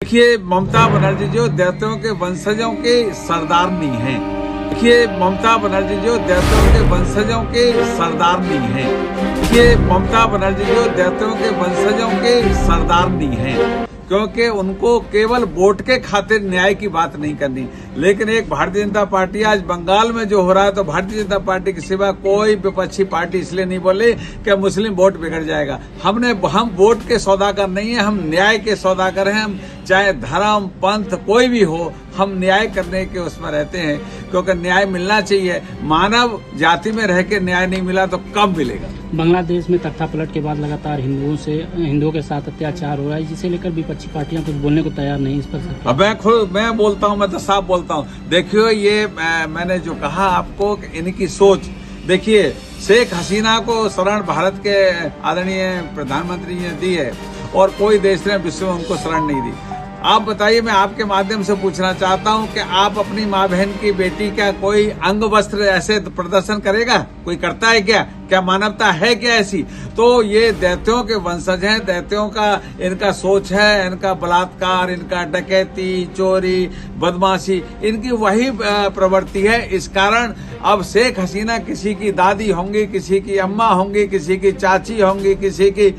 देखिए, ममता बनर्जी जो दैत्यों के वंशजों के सरदारनी हैं। देखिए, ममता बनर्जी जो दैत्यों के वंशजों के सरदारनी हैं। देखिए, ममता बनर्जी जो दैत्यों के वंशजों के सरदारनी हैं, क्योंकि उनको केवल वोट के खातिर न्याय की बात नहीं करनी। लेकिन एक भारतीय जनता पार्टी, आज बंगाल में जो हो रहा है, तो भारतीय जनता पार्टी के सिवा कोई विपक्षी पार्टी इसलिए नहीं बोले कि मुस्लिम वोट बिगड़ जाएगा। हम वोट के सौदागर नहीं है, हम न्याय के सौदागर हैं। हम चाहे धर्म पंथ कोई भी हो, हम न्याय करने के उसमें रहते हैं, क्योंकि न्याय मिलना चाहिए। मानव जाति में रह के न्याय नहीं मिला तो कब मिलेगा। बांग्लादेश में तख्तापलट के बाद लगातार हिंदुओं के साथ अत्याचार हो रहा है, जिसे लेकर विपक्षी पार्टियां कुछ बोलने को तैयार नहीं। इस पर मैं बोलता हूं, मैं तो साफ बोलता हूं। देखियो, ये मैंने जो कहा आपको, इनकी सोच देखिए। शेख हसीना को शरण भारत के आदरणीय प्रधानमंत्री ने दी है, और कोई देश ने विश्व में उनको शरण नहीं दी। आप बताइए, मैं आपके माध्यम से पूछना चाहता हूं कि आप अपनी माँ बहन की बेटी का कोई अंग वस्त्र ऐसे प्रदर्शन करेगा? कोई करता है क्या? क्या मानवता है क्या ऐसी? तो ये दैत्यों के वंशज हैं, दैत्यों का इनका सोच है, इनका बलात्कार, इनका डकैती, चोरी, बदमाशी, इनकी वही प्रवृत्ति है। इस कारण अब शेख हसीना किसी की दादी होंगी, किसी की अम्मा होंगी, किसी की चाची होंगी, किसी की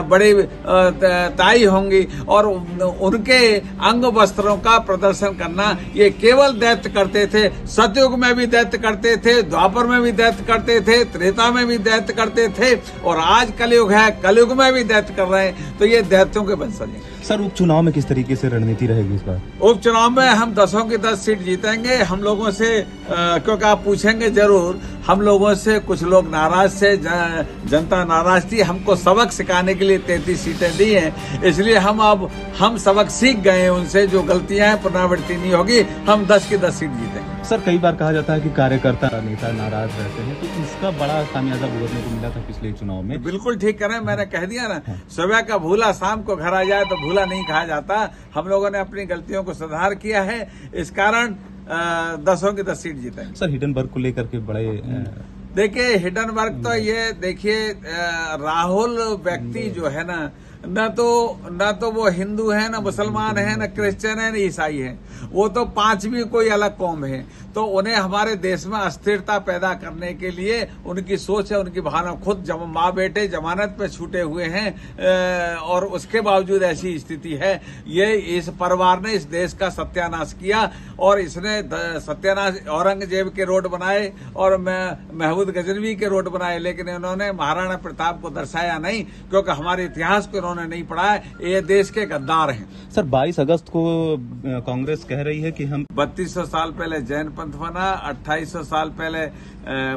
बड़ी ताई होंगी, और उनके अंग वस्त्रों का प्रदर्शन करना, ये केवल दैत्य करते थे। सतयुग में भी दैत्य करते थे, द्वापर में भी दैत्य करते थे, त्रेता में भी दैत्य करते थे, और आज कलयुग है, कलयुग में भी दैत्य कर रहे हैं। तो ये दैत्यों के वंशज हैं। सर, उपचुनाव में किस तरीके से रणनीति रहेगी इस बार? उपचुनाव में हम 10 की 10 सीट जीतेंगे। हम लोगों से क्योंकि आप पूछेंगे जरूर, हम लोगों से कुछ लोग नाराज थे, जनता नाराज थी। हमको सबक सिखाने के लिए 33 सीटें दी हैं, इसलिए हम सबक सीख गए हैं उनसे। जो गलतियां हैं पुनरावृत्ति नहीं होगी। हम 10 की 10 सीट जीतेंगे। सर, कई बार कहा जाता है कि कार्यकर्ता नेता नाराज रहते हैं, तो इसका बड़ा खामियाजा भुगतने को मिला था पिछले चुनाव में। बिल्कुल ठीक करें, मैंने कह दिया ना। सुबह का भूला शाम को घर आ जाए तो भूला नहीं कहा जाता। हम लोगों ने अपनी गलतियों को सुधार किया है, इस कारण 10 की 10 सीट जीतेंगे। सर, हिडनबर्ग को लेकर के बड़े देखिए, हिडनबर्ग तो ये देखिए, राहुल व्यक्ति जो है ना, न तो वो हिंदू है, न मुसलमान है, न क्रिश्चियन है, न ईसाई है। वो तो पांचवी कोई अलग कौम है। तो उन्हें हमारे देश में अस्थिरता पैदा करने के लिए उनकी सोच है, उनकी भावना। खुद माँ बेटे जमानत पे छूटे हुए हैं, और उसके बावजूद ऐसी स्थिति है। ये इस परिवार ने इस देश का सत्यानाश किया, और इसने सत्यानाश औरंगजेब के रोड बनाए और महमूद गजनवी के रोड बनाए, लेकिन इन्होंने महाराणा प्रताप को दर्शाया नहीं, क्योंकि हमारे इतिहास को इन्होंने नहीं पढ़ा है। ये देश के गद्दार हैं। सर, 22 अगस्त को कांग्रेस कह रही है कि हम 3200 साल पहले जैन पंथ बना, 2800 साल पहले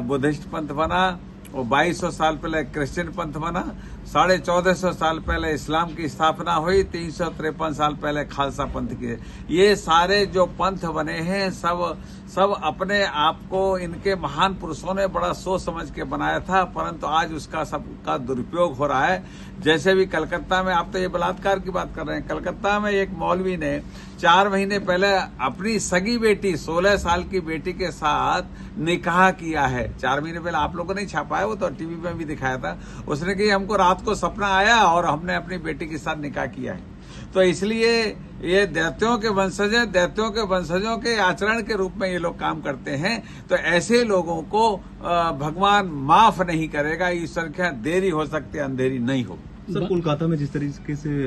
बुद्धिस्ट पंथ बना, और 2200 साल पहले क्रिश्चियन पंथ बना, 1450 साल पहले इस्लाम की स्थापना हुई, 353 साल पहले खालसा पंथ की। ये सारे जो पंथ बने हैं, सब अपने आप को इनके महान पुरुषों ने बड़ा सोच समझ के बनाया था, परंतु आज उसका सबका दुरुपयोग हो रहा है। जैसे भी कलकत्ता में, आप तो ये बलात्कार की बात कर रहे हैं, कलकत्ता में एक मौलवी ने 4 महीने पहले अपनी सगी बेटी, 16 साल की बेटी के साथ निकाह किया है। 4 महीने पहले, आप लोगों ने छापा है, वो तो टीवी में भी दिखाया था। उसने कहा हमको रात को सपना आया और हमने अपनी बेटी के साथ निकाह किया है। तो इसलिए ये दैत्यों के वंशज हैं, दैत्यों के वंशजों के आचरण के रूप में ये लोग काम करते हैं। तो ऐसे लोगों को भगवान माफ नहीं करेगा। ईश्वर क्या देरी हो सकती है, अंधेरी नहीं होगी। सर, कोलकाता में जिस तरीके से